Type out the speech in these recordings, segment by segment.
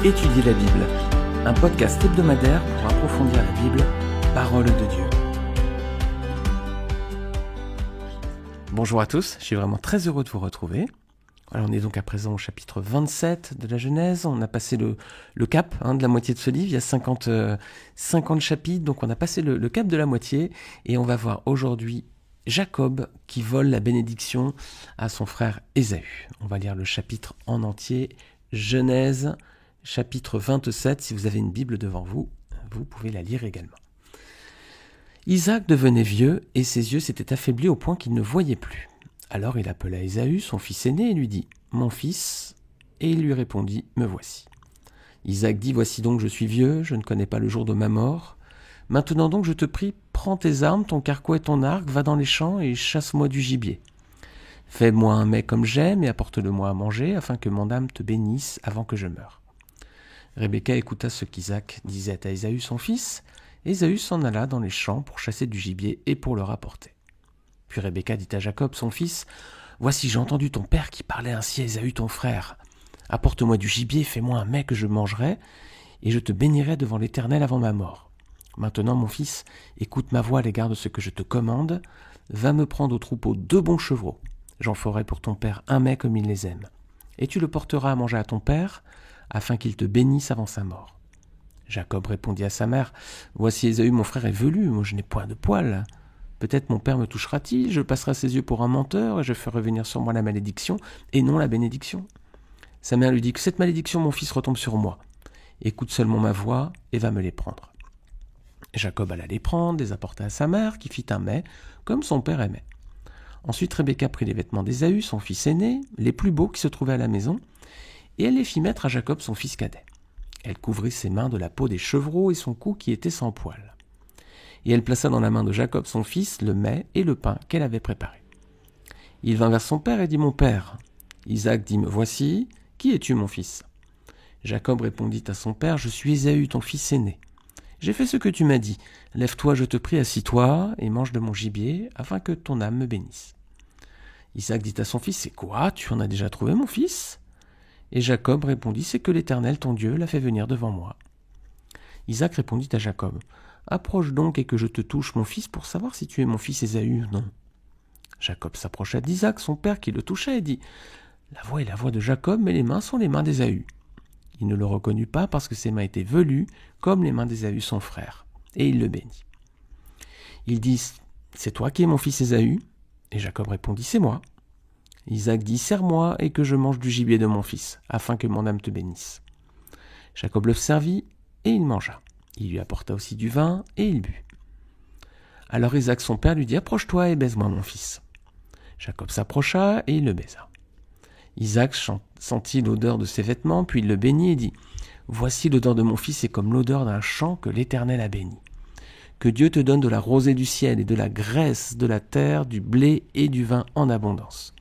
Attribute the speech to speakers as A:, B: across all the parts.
A: Étudier la Bible, un podcast hebdomadaire pour approfondir la Bible, parole de Dieu. Bonjour à tous, je suis vraiment très heureux de vous retrouver. Alors on est donc à présent au chapitre 27 de la Genèse. On a passé le cap de la moitié de ce livre. Il y a 50 chapitres, donc on a passé le cap de la moitié. Et on va voir aujourd'hui Jacob qui vole la bénédiction à son frère Ésaü. On va lire le chapitre en entier. Genèse, chapitre 27. Si vous avez une Bible devant vous, vous pouvez la lire également. Isaac devenait vieux et ses yeux s'étaient affaiblis au point qu'il ne voyait plus. Alors il appela Ésaü, son fils aîné, et lui dit « Mon fils ?» Et il lui répondit « Me voici. » Isaac dit « Voici donc, je suis vieux, je ne connais pas le jour de ma mort. Maintenant donc, je te prie, prends tes armes, ton carquois et ton arc, va dans les champs et chasse-moi du gibier. Fais-moi un mets comme j'aime et apporte-le-moi à manger, afin que mon âme te bénisse avant que je meure. » Rebecca écouta ce qu'Isaac disait à Ésaü son fils. Ésaü s'en alla dans les champs pour chasser du gibier et pour le rapporter. Puis Rebecca dit à Jacob son fils, « Voici, j'ai entendu ton père qui parlait ainsi à Ésaü ton frère. Apporte-moi du gibier, fais-moi un mets que je mangerai, et je te bénirai devant l'Éternel avant ma mort. Maintenant, mon fils, écoute ma voix à l'égard de ce que je te commande. Va me prendre au troupeau 2 bons chevreaux. J'en ferai pour ton père un mets comme il les aime. Et tu le porteras à manger à ton père, afin qu'il te bénisse avant sa mort. » Jacob répondit à sa mère, « Voici Ésaü mon frère est velu, moi je n'ai point de poil. Peut-être mon père me touchera-t-il, je passerai ses yeux pour un menteur, et je ferai venir sur moi la malédiction, et non la bénédiction. » Sa mère lui dit, « Que cette malédiction, mon fils, retombe sur moi. Écoute seulement ma voix, et va me les prendre. » Jacob alla les prendre, les apporta à sa mère, qui fit un mets, comme son père aimait. Ensuite Rebecca prit les vêtements d'Ésaü, son fils aîné, les plus beaux qui se trouvaient à la maison, et elle les fit mettre à Jacob, son fils cadet. Elle couvrit ses mains de la peau des chevreaux et son cou qui était sans poil. Et elle plaça dans la main de Jacob, son fils, le mets et le pain qu'elle avait préparé. Il vint vers son père et dit, « Mon père. » Isaac dit, « Me voici. Qui es-tu, mon fils ?» Jacob répondit à son père, « Je suis Ésaü, ton fils aîné. J'ai fait ce que tu m'as dit. Lève-toi, je te prie, assis-toi et mange de mon gibier, afin que ton âme me bénisse. » Isaac dit à son fils, « C'est quoi? Tu en as déjà trouvé, mon fils ?» Et Jacob répondit, « C'est que l'Éternel, ton Dieu, l'a fait venir devant moi. » Isaac répondit à Jacob, « Approche donc et que je te touche, mon fils, pour savoir si tu es mon fils Ésaü ou non. » Jacob s'approcha d'Isaac, son père, qui le touchait, et dit, « La voix est la voix de Jacob, mais les mains sont les mains d'Ésaü. » Il ne le reconnut pas parce que ses mains étaient velues, comme les mains d'Ésaü, son frère, et il le bénit. Il dit, « C'est toi qui es mon fils Ésaü ?» Et Jacob répondit, « C'est moi. » Isaac dit, « Serre-moi et que je mange du gibier de mon fils, afin que mon âme te bénisse. » Jacob le servit et il mangea. Il lui apporta aussi du vin et il but. Alors Isaac son père lui dit, « Approche-toi et baise-moi mon fils. » Jacob s'approcha et il le baisa. Isaac sentit l'odeur de ses vêtements, puis il le bénit et dit, « Voici l'odeur de mon fils est comme l'odeur d'un champ que l'Éternel a béni. Que Dieu te donne de la rosée du ciel et de la graisse de la terre, du blé et du vin en abondance.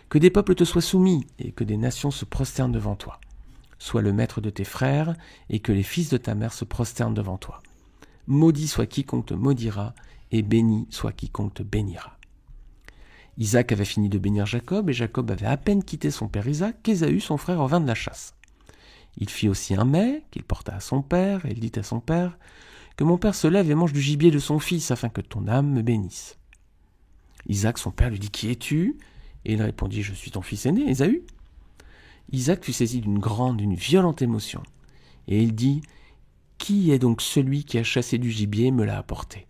A: Que des peuples te soient soumis et que des nations se prosternent devant toi. Sois le maître de tes frères et que les fils de ta mère se prosternent devant toi. Maudit soit quiconque te maudira et béni soit quiconque te bénira. » Isaac avait fini de bénir Jacob et Jacob avait à peine quitté son père Isaac qu'Ésaü son frère revint de la chasse. Il fit aussi un mets qu'il porta à son père et il dit à son père « Que mon père se lève et mange du gibier de son fils afin que ton âme me bénisse. » Isaac son père lui dit « Qui es-tu » Et il répondit, « Je suis ton fils aîné, Ésaü. » Isaac fut saisi d'une violente émotion. Et il dit, « Qui est donc celui qui a chassé du gibier et me l'a apporté?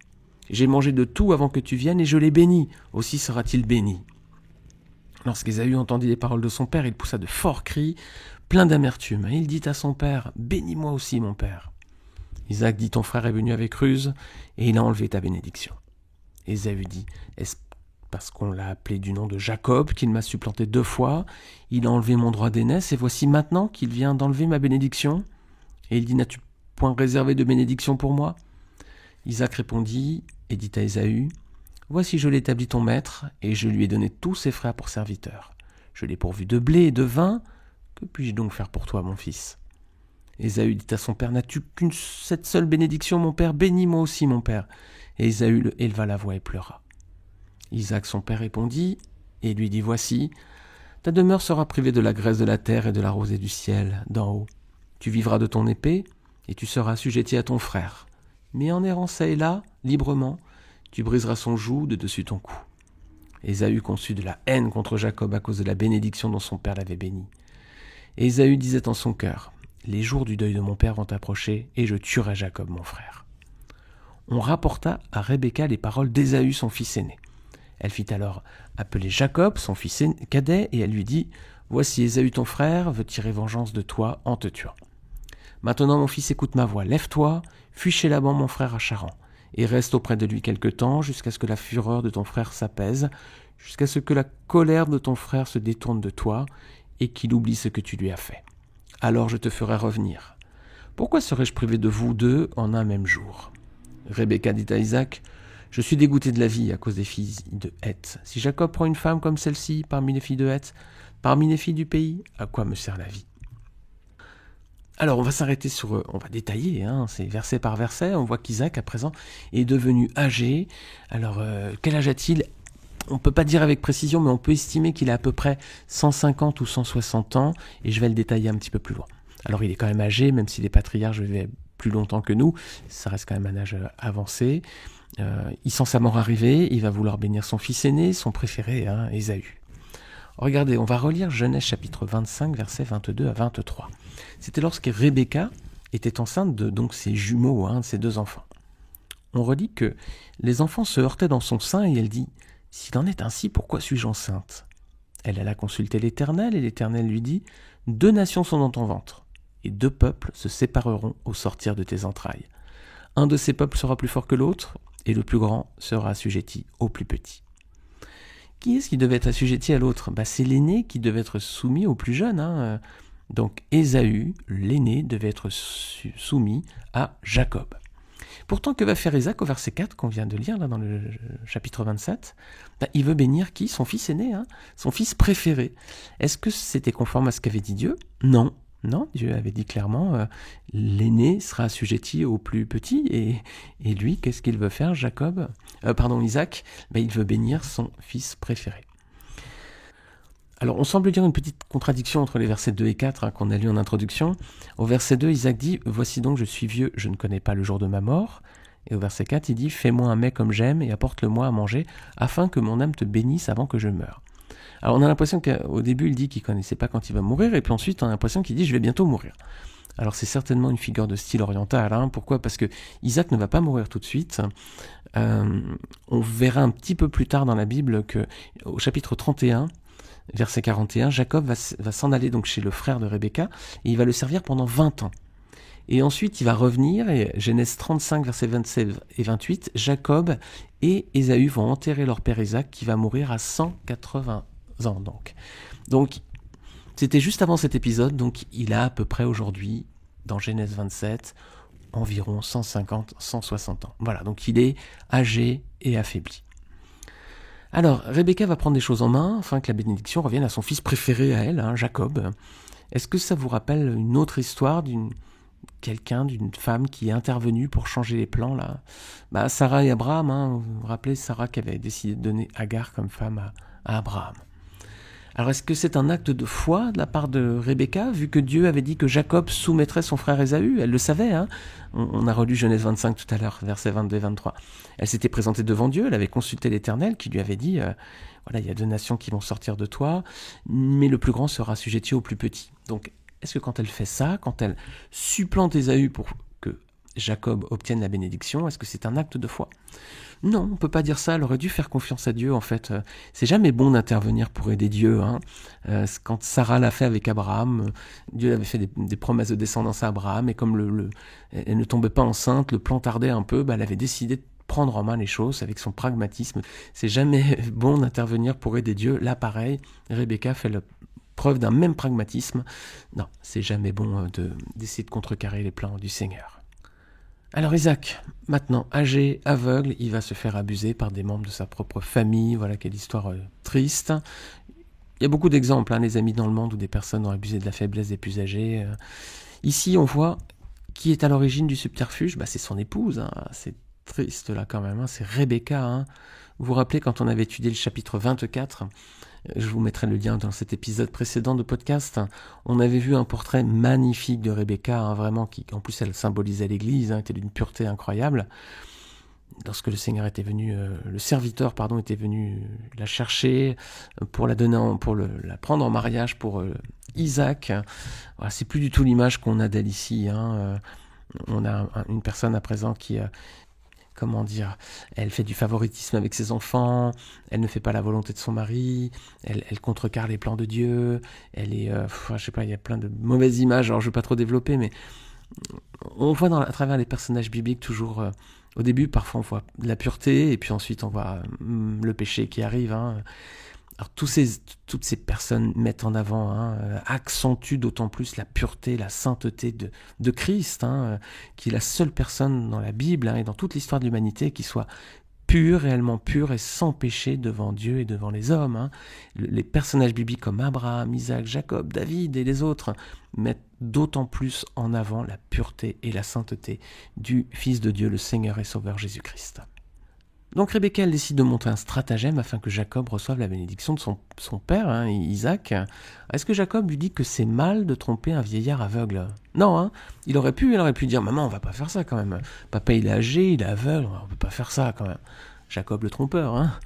A: J'ai mangé de tout avant que tu viennes et je l'ai béni, aussi sera-t-il béni. » Lorsqu'Ésaü entendit les paroles de son père, il poussa de forts cris, plein d'amertume. Et il dit à son père, « Bénis-moi aussi, mon père. » Isaac dit, « Ton frère est venu avec ruse et il a enlevé ta bénédiction. » Ésaü dit, « Est-ce parce qu'on l'a appelé du nom de Jacob, qu'il m'a supplanté 2 fois, il a enlevé mon droit d'aînesse, et voici maintenant qu'il vient d'enlever ma bénédiction. Et il dit, n'as-tu point réservé de bénédiction pour moi? Isaac répondit et dit à Ésaü, voici je l'ai établi ton maître, et je lui ai donné tous ses frères pour serviteurs. Je l'ai pourvu de blé et de vin, que puis-je donc faire pour toi, mon fils? Ésaü dit à son père, n'as-tu qu'une cette seule bénédiction, mon père? Bénis-moi aussi, mon père. Et Ésaü éleva la voix et pleura. Isaac son père répondit et lui dit, voici, ta demeure sera privée de la graisse de la terre et de la rosée du ciel d'en haut. Tu vivras de ton épée, et tu seras assujetti à ton frère. Mais en errant çà et là, librement, tu briseras son joug de dessus ton cou. » Ésaü conçut de la haine contre Jacob à cause de la bénédiction dont son père l'avait béni. Et Ésaü disait en son cœur, « Les jours du deuil de mon père vont approcher, et je tuerai Jacob mon frère. » On rapporta à Rebecca les paroles d'Ésaü son fils aîné. Elle fit alors appeler Jacob, son fils cadet, et elle lui dit, « Voici Ésaü ton frère veut tirer vengeance de toi en te tuant. Maintenant mon fils, écoute ma voix, lève-toi, fuis chez Laban mon frère à Charan, et reste auprès de lui quelque temps, jusqu'à ce que la fureur de ton frère s'apaise, jusqu'à ce que la colère de ton frère se détourne de toi, et qu'il oublie ce que tu lui as fait. Alors je te ferai revenir. Pourquoi serais-je privé de vous deux en un même jour ?» Rebecca dit à Isaac, « Je suis dégoûté de la vie à cause des filles de Heth. Si Jacob prend une femme comme celle-ci parmi les filles de Heth, parmi les filles du pays, à quoi me sert la vie ?» Alors on va s'arrêter on va détailler, c'est verset par verset. On voit qu'Isaac à présent est devenu âgé. Alors quel âge a-t-il ? On ne peut pas dire avec précision, mais on peut estimer qu'il a à peu près 150 ou 160 ans, et je vais le détailler un petit peu plus loin. Alors il est quand même âgé, même si les patriarches vivaient plus longtemps que nous, ça reste quand même un âge avancé. Il sent sa mort arriver, il va vouloir bénir son fils aîné, son préféré, Ésaü. Regardez, on va relire Genèse chapitre 25, versets 22 à 23. C'était lorsque Rebecca était enceinte de donc ses jumeaux, de ses deux enfants. On relit que les enfants se heurtaient dans son sein et elle dit « S'il en est ainsi, pourquoi suis-je enceinte ?» Elle alla consulter l'Éternel et l'Éternel lui dit « 2 nations sont dans ton ventre, et 2 peuples se sépareront au sortir de tes entrailles. Un de ces peuples sera plus fort que l'autre, et le plus grand sera assujetti au plus petit. » Qui est-ce qui devait être assujetti à l'autre ? C'est l'aîné qui devait être soumis au plus jeune. Donc Ésaü, l'aîné, devait être soumis à Jacob. Pourtant, que va faire Isaac au verset 4 qu'on vient de lire là, dans le chapitre 27 ? Il veut bénir qui ? Son fils aîné, son fils préféré. Est-ce que c'était conforme à ce qu'avait dit Dieu ? Non. Non, Dieu avait dit clairement, l'aîné sera assujetti au plus petit, et lui, qu'est-ce qu'il veut faire, Isaac ? Il veut bénir son fils préféré. Alors, on semble dire une petite contradiction entre les versets 2 et 4 qu'on a lu en introduction. Au verset 2, Isaac dit « Voici donc, je suis vieux, je ne connais pas le jour de ma mort. » Et au verset 4, il dit « Fais-moi un mets comme j'aime et apporte-le-moi à manger, afin que mon âme te bénisse avant que je meure. » Alors on a l'impression qu'au début il dit qu'il ne connaissait pas quand il va mourir, et puis ensuite on a l'impression qu'il dit « je vais bientôt mourir ». Alors c'est certainement une figure de style oriental. Pourquoi ? Parce que Isaac ne va pas mourir tout de suite. On verra un petit peu plus tard dans la Bible qu'au chapitre 31, verset 41, Jacob va s'en aller donc chez le frère de Rebecca, et il va le servir pendant 20 ans. Et ensuite il va revenir, et Genèse 35, versets 27 et 28, Jacob et Ésaü vont enterrer leur père Isaac, qui va mourir à 180 ans. Donc c'était juste avant cet épisode, donc il a à peu près aujourd'hui, dans Genèse 27, environ 150-160 ans. Voilà, donc il est âgé et affaibli. Alors, Rebecca va prendre les choses en main, afin que la bénédiction revienne à son fils préféré à elle, Jacob. Est-ce que ça vous rappelle une autre histoire d'une femme qui est intervenue pour changer les plans là ? Sarah et Abraham, vous vous rappelez, Sarah qui avait décidé de donner Agar comme femme à Abraham. Alors est-ce que c'est un acte de foi de la part de Rebecca, vu que Dieu avait dit que Jacob soumettrait son frère Ésaü ? Elle le savait, on a relu Genèse 25 tout à l'heure, versets 22 et 23. Elle s'était présentée devant Dieu, elle avait consulté l'Éternel qui lui avait dit voilà, il y a 2 nations qui vont sortir de toi, mais le plus grand sera assujetti au plus petit. Donc est-ce que quand elle fait ça, quand elle supplante Ésaü pour que Jacob obtienne la bénédiction, est-ce que c'est un acte de foi ? Non, on ne peut pas dire ça, elle aurait dû faire confiance à Dieu en fait. C'est jamais bon d'intervenir pour aider Dieu. Quand Sarah l'a fait avec Abraham, Dieu avait fait des promesses de descendance à Abraham, et comme elle ne tombait pas enceinte, le plan tardait un peu, elle avait décidé de prendre en main les choses avec son pragmatisme. C'est jamais bon d'intervenir pour aider Dieu. Là pareil, Rebecca fait preuve d'un même pragmatisme. Non, c'est jamais bon d'essayer de contrecarrer les plans du Seigneur. Alors Isaac, maintenant âgé, aveugle, il va se faire abuser par des membres de sa propre famille. Voilà quelle histoire triste. Il y a beaucoup d'exemples, les amis, dans le monde où des personnes ont abusé de la faiblesse des plus âgés. Ici, on voit qui est à l'origine du subterfuge. C'est son épouse. C'est triste là quand même. C'est Rebecca. Vous vous rappelez quand on avait étudié le chapitre 24, Je vous mettrai le lien dans cet épisode précédent de podcast. On avait vu un portrait magnifique de Rebecca, vraiment, qui en plus elle symbolisait l'Église, était d'une pureté incroyable. Lorsque le Seigneur était venu, le serviteur, était venu la chercher pour la la prendre en mariage pour Isaac. Voilà, c'est plus du tout l'image qu'on a d'elle ici. On a une personne à présent qui, elle fait du favoritisme avec ses enfants, elle ne fait pas la volonté de son mari, elle contrecarre les plans de Dieu, elle est, il y a plein de mauvaises images, alors je ne vais pas trop développer, mais on voit à travers les personnages bibliques toujours, au début parfois on voit la pureté, et puis ensuite on voit le péché qui arrive. Alors toutes ces personnes mettent en avant, accentuent d'autant plus la pureté, la sainteté de Christ, qui est la seule personne dans la Bible et dans toute l'histoire de l'humanité qui soit pure, réellement pure et sans péché devant Dieu et devant les hommes. Les personnages bibliques comme Abraham, Isaac, Jacob, David et les autres mettent d'autant plus en avant la pureté et la sainteté du Fils de Dieu, le Seigneur et Sauveur Jésus-Christ. Donc Rebecca, elle décide de monter un stratagème afin que Jacob reçoive la bénédiction de son père, Isaac. Est-ce que Jacob lui dit que c'est mal de tromper un vieillard aveugle ? Non, il aurait pu dire « Maman, on va pas faire ça quand même. Papa, il est âgé, il est aveugle, on peut pas faire ça quand même. » Jacob le trompeur.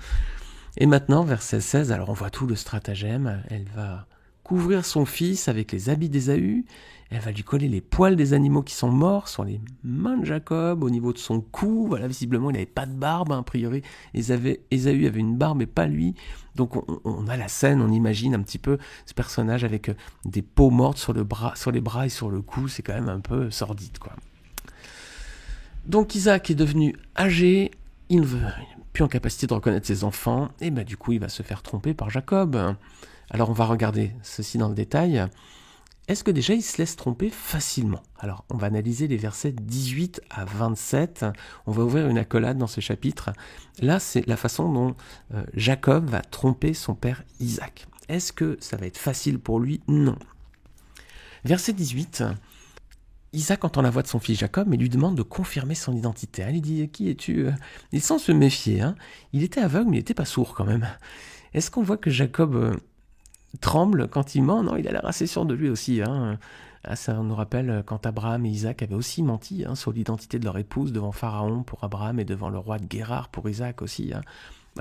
A: Et maintenant, verset 16, alors on voit tout le stratagème. Elle va couvrir son fils avec les habits d'Ésaü. Elle va lui coller les poils des animaux qui sont morts sur les mains de Jacob, au niveau de son cou. Voilà, visiblement, il n'avait pas de barbe, a priori. Ésaü avait une barbe, mais pas lui. Donc, on a la scène, on imagine un petit peu ce personnage avec des peaux mortes sur les bras et sur le cou. C'est quand même un peu sordide, quoi. Donc, Isaac est devenu âgé. Il n'est plus en capacité de reconnaître ses enfants. Et du coup, il va se faire tromper par Jacob. Alors, on va regarder ceci dans le détail. Est-ce que déjà il se laisse tromper facilement ? Alors, on va analyser les versets 18 à 27. On va ouvrir une accolade dans ce chapitre. Là, c'est la façon dont Jacob va tromper son père Isaac. Est-ce que ça va être facile pour lui ? Non. Verset 18. Isaac entend la voix de son fils Jacob, mais lui demande de confirmer son identité. Il dit « Qui es-tu » Il semble se méfier. Il était aveugle, mais il n'était pas sourd quand même. Est-ce qu'on voit que Jacob tremble quand il ment ? Non, il a l'air assez sûr de lui aussi. Ça nous rappelle quand Abraham et Isaac avaient aussi menti sur l'identité de leur épouse devant Pharaon pour Abraham et devant le roi de Guérar pour Isaac aussi.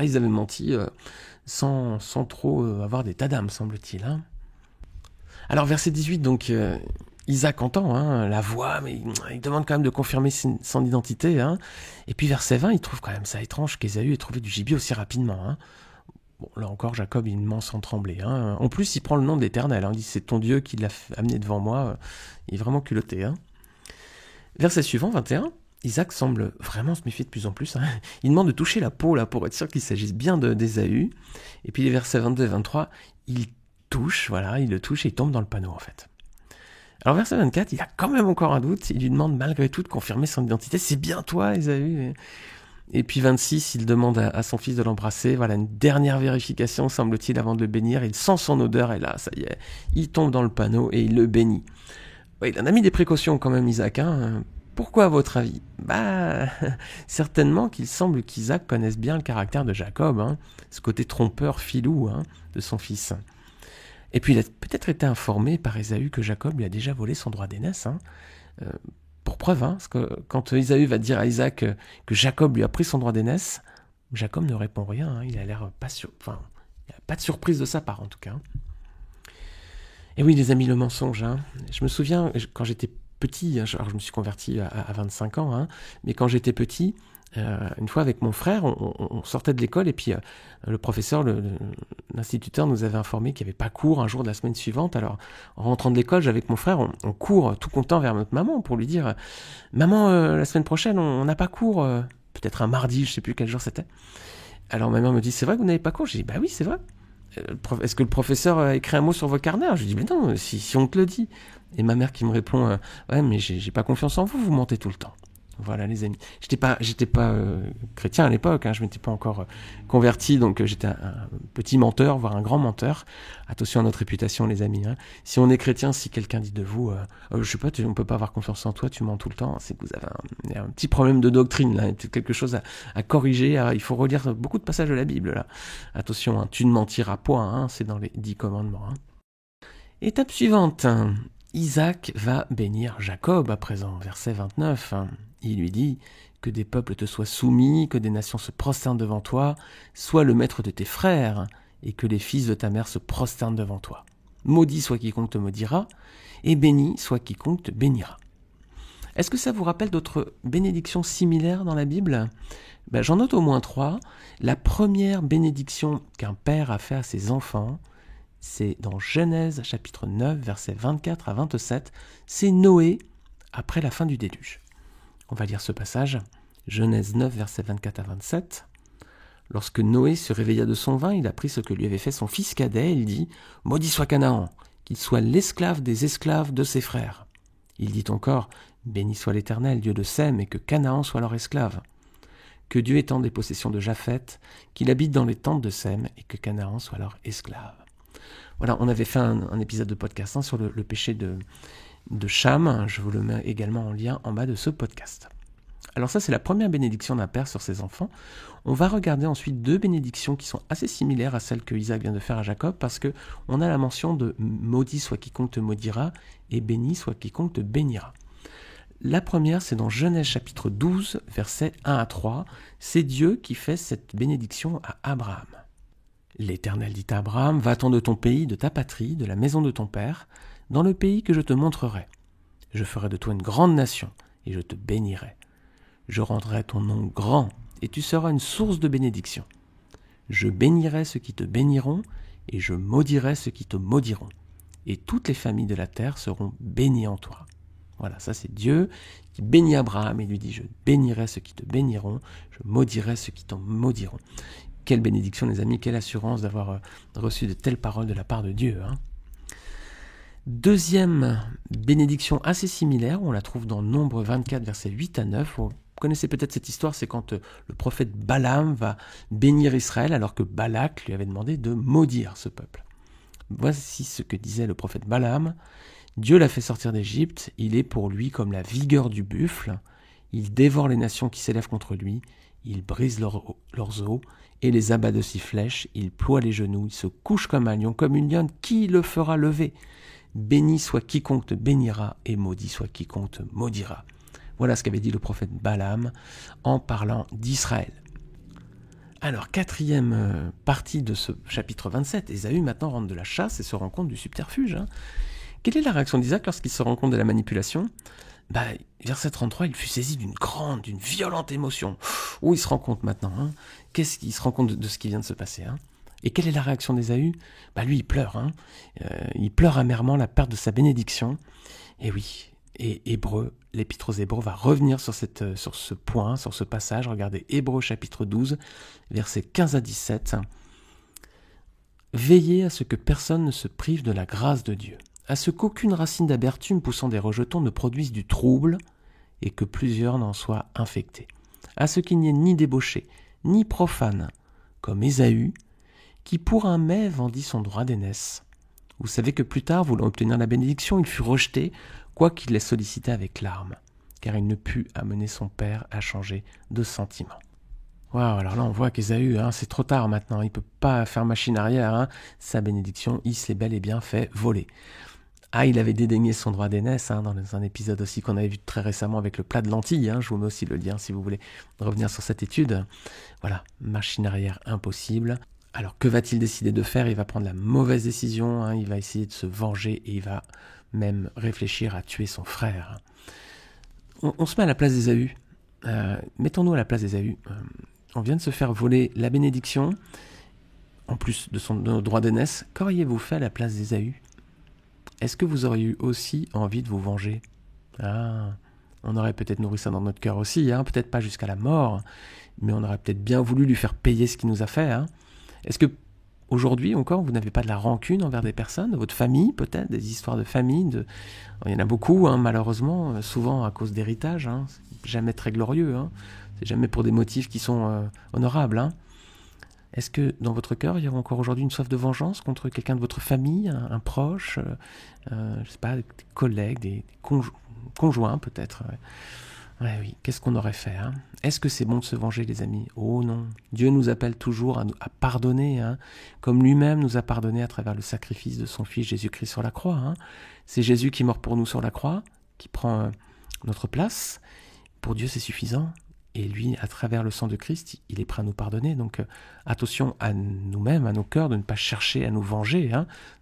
A: Ils avaient menti sans trop avoir d'état d'âme, semble-t-il. Alors, verset 18, donc, Isaac entend la voix, mais il demande quand même de confirmer son identité. Et puis, verset 20, il trouve quand même ça étrange qu'Ésaü ait trouvé du gibier aussi rapidement. Bon, là encore, Jacob, il ment sans trembler. En plus, il prend le nom de l'Éternel. Il dit, c'est ton Dieu qui l'a amené devant moi. Il est vraiment culotté. Verset suivant, 21. Isaac semble vraiment se méfier de plus en plus. Il demande de toucher la peau là, pour être sûr qu'il s'agisse bien d'Ésaü. Et puis les versets 22 et 23, il le touche et il tombe dans le panneau en fait. Alors verset 24, il a quand même encore un doute. Il lui demande malgré tout de confirmer son identité. C'est bien toi, Ésaü. Et puis 26, il demande à son fils de l'embrasser. Voilà, une dernière vérification, semble-t-il, avant de le bénir. Il sent son odeur et là, ça y est, il tombe dans le panneau et il le bénit. Ouais, il en a mis des précautions quand même, Isaac. Pourquoi, à votre avis ? Certainement qu'il semble qu'Isaac connaisse bien le caractère de Jacob, ce côté trompeur, filou de son fils. Et puis il a peut-être été informé par Ésaü que Jacob lui a déjà volé son droit d'aînesse. Pour preuve, parce que quand Ésaü va dire à Isaac que Jacob lui a pris son droit d'aînesse, Jacob ne répond rien. Il a l'air pas sûr. Enfin, il n'y a pas de surprise de sa part en tout cas. Et oui, les amis, le mensonge. Je me souviens quand j'étais petit. Alors je me suis converti à 25 ans, mais quand j'étais petit, une fois avec mon frère, on sortait de l'école et puis le professeur, l'instituteur nous avait informé qu'il n'y avait pas cours un jour de la semaine suivante. Alors en rentrant de l'école, j'avec mon frère, on court tout content vers notre maman pour lui dire « Maman, la semaine prochaine, on n'a pas cours, peut-être un mardi, je ne sais plus quel jour c'était. » Alors ma mère me dit « C'est vrai que vous n'avez pas cours ?» J'ai dit « Bah oui, c'est vrai. Est-ce que le professeur a écrit un mot sur vos carnets ?» Je lui dis « Mais non, si on te le dit. » Et ma mère qui me répond « Ouais, mais j'ai pas confiance en vous, vous mentez tout le temps. » Voilà les amis. J'étais pas chrétien à l'époque, je m'étais pas encore converti, donc j'étais un petit menteur, voire un grand menteur. Attention à notre réputation les amis. Si on est chrétien, si quelqu'un dit de vous, je sais pas, on peut pas avoir confiance en toi, tu mens tout le temps, c'est que vous avez un petit problème de doctrine là, peut-être quelque chose à corriger. Il faut relire beaucoup de passages de la Bible là. Attention, tu ne mentiras point, c'est dans les 10 commandements. Étape suivante. Isaac va bénir Jacob à présent, verset 29. Il lui dit « Que des peuples te soient soumis, que des nations se prosternent devant toi, sois le maître de tes frères, et que les fils de ta mère se prosternent devant toi. Maudit soit quiconque te maudira, et béni soit quiconque te bénira. » Est-ce que ça vous rappelle d'autres bénédictions similaires dans la Bible ? J'en note au moins 3. La première bénédiction qu'un père a fait à ses enfants, c'est dans Genèse chapitre 9, versets 24 à 27. C'est Noé après la fin du déluge. On va lire ce passage. Genèse 9, versets 24 à 27. Lorsque Noé se réveilla de son vin, il apprit ce que lui avait fait son fils cadet. Il dit « Maudit soit Canaan, qu'il soit l'esclave des esclaves de ses frères. » Il dit encore « Béni soit l'Éternel, Dieu de Sem, et que Canaan soit leur esclave. Que Dieu étende les possessions de Japheth, qu'il habite dans les tentes de Sem, et que Canaan soit leur esclave. » Voilà, on avait fait un épisode de podcast sur le péché de Cham. Je vous le mets également en lien en bas de ce podcast. Alors ça, c'est la première bénédiction d'un père sur ses enfants. On va regarder ensuite 2 bénédictions qui sont assez similaires à celles que Isaac vient de faire à Jacob, parce que on a la mention de « maudit soit quiconque te maudira » et « béni soit quiconque te bénira ». La première, c'est dans Genèse chapitre 12, versets 1 à 3. C'est Dieu qui fait cette bénédiction à Abraham. L'Éternel dit à Abraham, « Va-t'en de ton pays, de ta patrie, de la maison de ton père, dans le pays que je te montrerai. Je ferai de toi une grande nation, et je te bénirai. Je rendrai ton nom grand, et tu seras une source de bénédiction. Je bénirai ceux qui te béniront, et je maudirai ceux qui te maudiront. Et toutes les familles de la terre seront bénies en toi. » Voilà, ça c'est Dieu qui bénit Abraham et lui dit « Je bénirai ceux qui te béniront, je maudirai ceux qui t'en maudiront. » Quelle bénédiction les amis, quelle assurance d'avoir reçu de telles paroles de la part de Dieu. Deuxième bénédiction assez similaire, on la trouve dans Nombre 24, versets 8 à 9. Vous connaissez peut-être cette histoire, c'est quand le prophète Balaam va bénir Israël alors que Balak lui avait demandé de maudire ce peuple. Voici ce que disait le prophète Balaam. Dieu l'a fait sortir d'Égypte, il est pour lui comme la vigueur du buffle, il dévore les nations qui s'élèvent contre lui, il brise leurs os et les abat de 6 flèches, il ploie les genoux, il se couche comme un lion, comme une lionne, qui le fera lever ? Béni soit quiconque te bénira et maudit soit quiconque te maudira. Voilà ce qu'avait dit le prophète Balaam en parlant d'Israël. Alors, 4e partie de ce chapitre 27, Ésaü maintenant rentre de la chasse et se rend compte du subterfuge. Quelle est la réaction d'Isaac lorsqu'il se rend compte de la manipulation ? Verset 33, il fut saisi d'une violente émotion. Où il se rend compte maintenant Qu'est-ce qu'il se rend compte de ce qui vient de se passer Et quelle est la réaction d'Ésaü ? Lui, il pleure. Il pleure amèrement la perte de sa bénédiction. Et oui, et l'Épître aux Hébreux va revenir sur ce point, sur ce passage. Regardez, Hébreux chapitre 12, versets 15 à 17. « Veillez à ce que personne ne se prive de la grâce de Dieu, à ce qu'aucune racine d'amertume poussant des rejetons ne produise du trouble et que plusieurs n'en soient infectés. À ce qu'il n'y ait ni débauché, ni profane, comme Ésaü, qui pour un mets vendit son droit d'aînesse. Vous savez que plus tard, voulant obtenir la bénédiction, il fut rejeté, quoiqu'il l'ait sollicité avec larmes, car il ne put amener son père à changer de sentiment. » Waouh, alors là on voit qu'Ésaü, c'est trop tard maintenant, il ne peut pas faire machine arrière, sa bénédiction, il s'est bel et bien fait voler. Il avait dédaigné son droit d'aînesse, dans un épisode aussi qu'on avait vu très récemment avec le plat de lentilles, je vous mets aussi le lien si vous voulez revenir sur cette étude. Voilà, machine arrière impossible. Alors que va-t-il décider de faire ? Il va prendre la mauvaise décision, il va essayer de se venger et il va même réfléchir à tuer son frère. On se met à la place d'Ésaü, mettons-nous à la place d'Ésaü. On vient de se faire voler la bénédiction, en plus de son droit d'aînesse. Qu'auriez-vous fait à la place d'Ésaü ? Est-ce que vous auriez eu aussi envie de vous venger ? On aurait peut-être nourri ça dans notre cœur aussi, peut-être pas jusqu'à la mort, mais on aurait peut-être bien voulu lui faire payer ce qu'il nous a fait. Est-ce que aujourd'hui encore, vous n'avez pas de la rancune envers des personnes, de votre famille peut-être, des histoires de famille. Il y en a beaucoup, malheureusement, souvent à cause d'héritage. C'est jamais très glorieux. C'est jamais pour des motifs qui sont honorables. Est-ce que dans votre cœur, il y a encore aujourd'hui une soif de vengeance contre quelqu'un de votre famille, un proche, je sais pas, des collègues, des conjoints peut-être? Ouais, oui, qu'est-ce qu'on aurait fait? Est-ce que c'est bon de se venger, les amis? Oh non, Dieu nous appelle toujours à pardonner, comme lui-même nous a pardonné à travers le sacrifice de son Fils Jésus-Christ sur la croix. C'est Jésus qui est mort pour nous sur la croix, qui prend notre place. Pour Dieu, c'est suffisant. Et lui, à travers le sang de Christ, il est prêt à nous pardonner. Donc attention à nous-mêmes, à nos cœurs, de ne pas chercher à nous venger.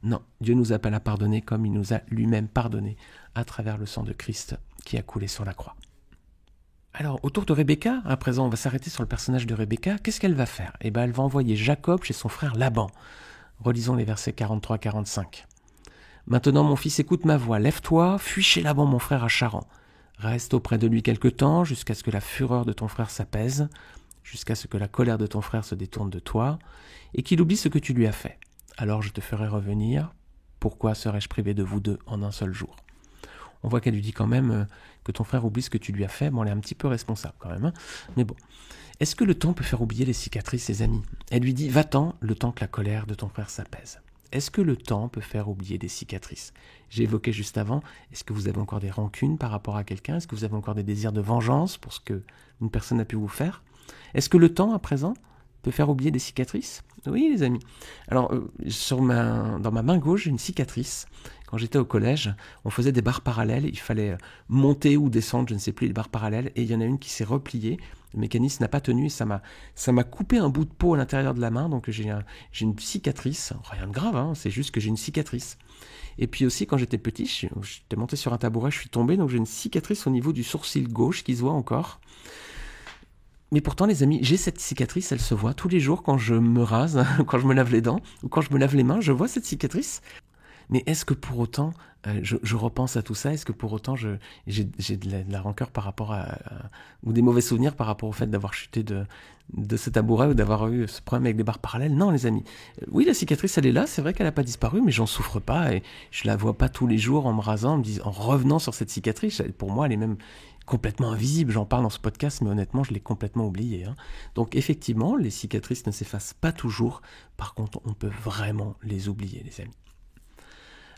A: Non, Dieu nous appelle à pardonner comme il nous a lui-même pardonné à travers le sang de Christ qui a coulé sur la croix. Alors, autour de Rebecca, à présent, on va s'arrêter sur le personnage de Rebecca. Qu'est-ce qu'elle va faire? Elle va envoyer Jacob chez son frère Laban. Relisons les versets 43-45. « Maintenant, mon fils, écoute ma voix. Lève-toi, fuis chez Laban, mon frère, à Charan. Reste auprès de lui quelque temps, jusqu'à ce que la fureur de ton frère s'apaise, jusqu'à ce que la colère de ton frère se détourne de toi, et qu'il oublie ce que tu lui as fait. Alors je te ferai revenir. Pourquoi serais-je privé de vous deux en un seul jour ?» On voit qu'elle lui dit quand même que ton frère oublie ce que tu lui as fait. Bon, elle est un petit peu responsable quand même. Mais bon. Est-ce que le temps peut faire oublier les cicatrices, les amis? Elle lui dit, va-t'en, le temps que la colère de ton frère s'apaise. Est-ce que le temps peut faire oublier des cicatrices? J'ai évoqué juste avant, est-ce que vous avez encore des rancunes par rapport à quelqu'un? Est-ce que vous avez encore des désirs de vengeance pour ce qu'une personne a pu vous faire? Est-ce que le temps, à présent, peut faire oublier des cicatrices? Oui, les amis. Alors, dans ma main gauche, j'ai une cicatrice. Quand j'étais au collège, on faisait des barres parallèles. Il fallait monter ou descendre, je ne sais plus, les barres parallèles. Et il y en a une qui s'est repliée. Le mécanisme n'a pas tenu et ça m'a coupé un bout de peau à l'intérieur de la main. Donc, j'ai une cicatrice. Rien de grave, c'est juste que j'ai une cicatrice. Et puis aussi, quand j'étais petit, j'étais monté sur un tabouret, je suis tombé. Donc, j'ai une cicatrice au niveau du sourcil gauche qui se voit encore. Mais pourtant, les amis, j'ai cette cicatrice, elle se voit tous les jours quand je me rase, quand je me lave les dents, ou quand je me lave les mains, je vois cette cicatrice. Mais est-ce que pour autant, je repense à tout ça? Est-ce que pour autant, j'ai de la rancœur par rapport ou des mauvais souvenirs par rapport au fait d'avoir chuté de ce tabouret ou d'avoir eu ce problème avec des barres parallèles? Non, les amis. Oui, la cicatrice, elle est là, c'est vrai qu'elle n'a pas disparu, mais j'en souffre pas et je la vois pas tous les jours en me rasant, en revenant sur cette cicatrice. Pour moi, elle est même complètement invisible. J'en parle dans ce podcast, mais honnêtement, je l'ai complètement oublié. Donc effectivement, les cicatrices ne s'effacent pas toujours. Par contre, on peut vraiment les oublier, les amis.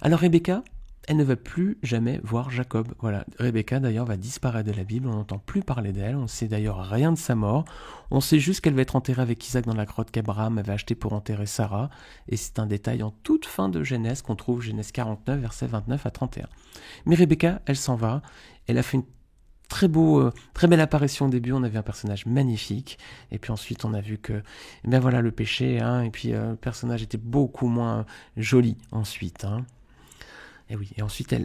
A: Alors Rebecca, elle ne va plus jamais voir Jacob. Voilà, Rebecca d'ailleurs va disparaître de la Bible, on n'entend plus parler d'elle, on ne sait d'ailleurs rien de sa mort. On sait juste qu'elle va être enterrée avec Isaac dans la grotte qu'Abraham avait achetée pour enterrer Sarah. Et c'est un détail en toute fin de Genèse qu'on trouve Genèse 49, versets 29 à 31. Mais Rebecca, elle s'en va, elle a fait une très belle apparition au début, on avait un personnage magnifique, et puis ensuite on a vu que, voilà le péché, et puis le personnage était beaucoup moins joli ensuite. Et oui, et ensuite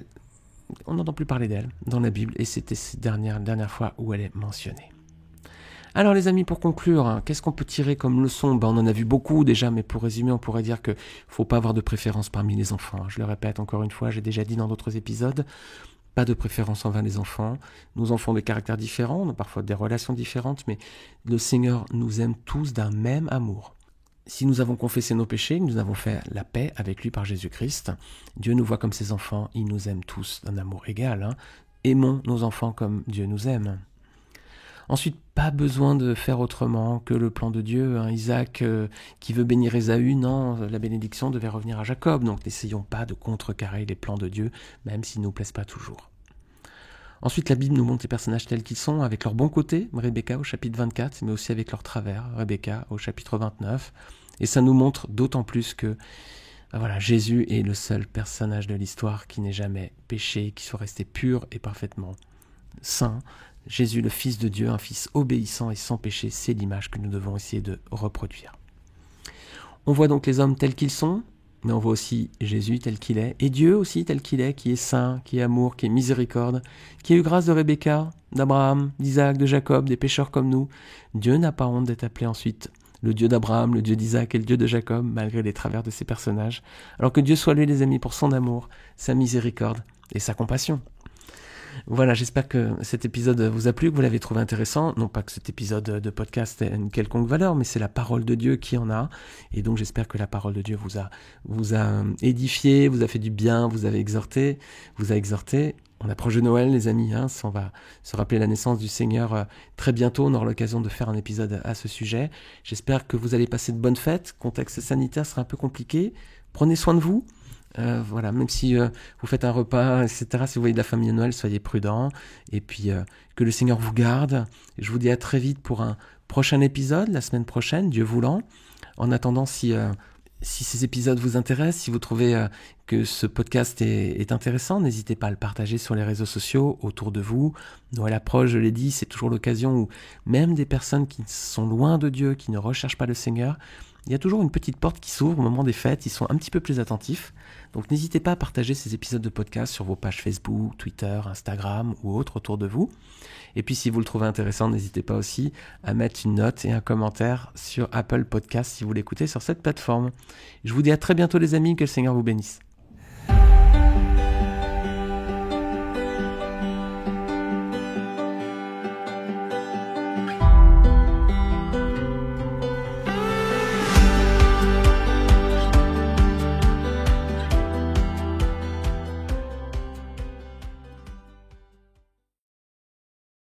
A: on n'entend plus parler d'elle dans la Bible, et c'était cette dernière fois où elle est mentionnée. Alors les amis, pour conclure, qu'est-ce qu'on peut tirer comme leçon? On en a vu beaucoup déjà, mais pour résumer, on pourrait dire qu'il ne faut pas avoir de préférence parmi les enfants. Je le répète encore une fois, j'ai déjà dit dans d'autres épisodes, pas de préférence envers les enfants. Nos enfants ont des caractères différents, on a parfois des relations différentes, mais le Seigneur nous aime tous d'un même amour. Si nous avons confessé nos péchés, nous avons fait la paix avec lui par Jésus-Christ. Dieu nous voit comme ses enfants, il nous aime tous d'un amour égal. Aimons nos enfants comme Dieu nous aime. Ensuite, pas besoin de faire autrement que le plan de Dieu. Isaac qui veut bénir Ésaü, non, la bénédiction devait revenir à Jacob. Donc n'essayons pas de contrecarrer les plans de Dieu, même s'ils ne nous plaisent pas toujours. Ensuite, la Bible nous montre les personnages tels qu'ils sont, avec leur bon côté, Rebecca au chapitre 24, mais aussi avec leur travers, Rebecca au chapitre 29. Et ça nous montre d'autant plus que Jésus est le seul personnage de l'histoire qui n'ait jamais péché, qui soit resté pur et parfaitement saint. Jésus, le Fils de Dieu, un Fils obéissant et sans péché, c'est l'image que nous devons essayer de reproduire. On voit donc les hommes tels qu'ils sont, mais on voit aussi Jésus tel qu'il est, et Dieu aussi tel qu'il est, qui est saint, qui est amour, qui est miséricorde, qui a eu grâce de Rebecca, d'Abraham, d'Isaac, de Jacob, des pécheurs comme nous. Dieu n'a pas honte d'être appelé ensuite le Dieu d'Abraham, le Dieu d'Isaac et le Dieu de Jacob, malgré les travers de ces personnages. Alors que Dieu soit lui, les amis, pour son amour, sa miséricorde et sa compassion. Voilà, j'espère que cet épisode vous a plu, que vous l'avez trouvé intéressant. Non pas que cet épisode de podcast ait une quelconque valeur, mais c'est la parole de Dieu qui en a. Et donc j'espère que la parole de Dieu vous a édifié, vous a fait du bien, vous a exhorté. On approche de Noël, les amis. On va se rappeler la naissance du Seigneur très bientôt. On aura l'occasion de faire un épisode à ce sujet. J'espère que vous allez passer de bonnes fêtes. Contexte sanitaire sera un peu compliqué. Prenez soin de vous. Voilà, même si vous faites un repas, etc., si vous voyez de la famille à Noël, soyez prudents. Et puis, que le Seigneur vous garde. Je vous dis à très vite pour un prochain épisode, la semaine prochaine, Dieu voulant. En attendant, si ces épisodes vous intéressent, si vous trouvez que ce podcast est intéressant, n'hésitez pas à le partager sur les réseaux sociaux autour de vous. Noël approche, je l'ai dit, c'est toujours l'occasion où même des personnes qui sont loin de Dieu, qui ne recherchent pas le Seigneur, il y a toujours une petite porte qui s'ouvre au moment des fêtes, ils sont un petit peu plus attentifs. Donc n'hésitez pas à partager ces épisodes de podcast sur vos pages Facebook, Twitter, Instagram ou autres autour de vous. Et puis si vous le trouvez intéressant, n'hésitez pas aussi à mettre une note et un commentaire sur Apple Podcast si vous l'écoutez sur cette plateforme. Je vous dis à très bientôt les amis, que le Seigneur vous bénisse.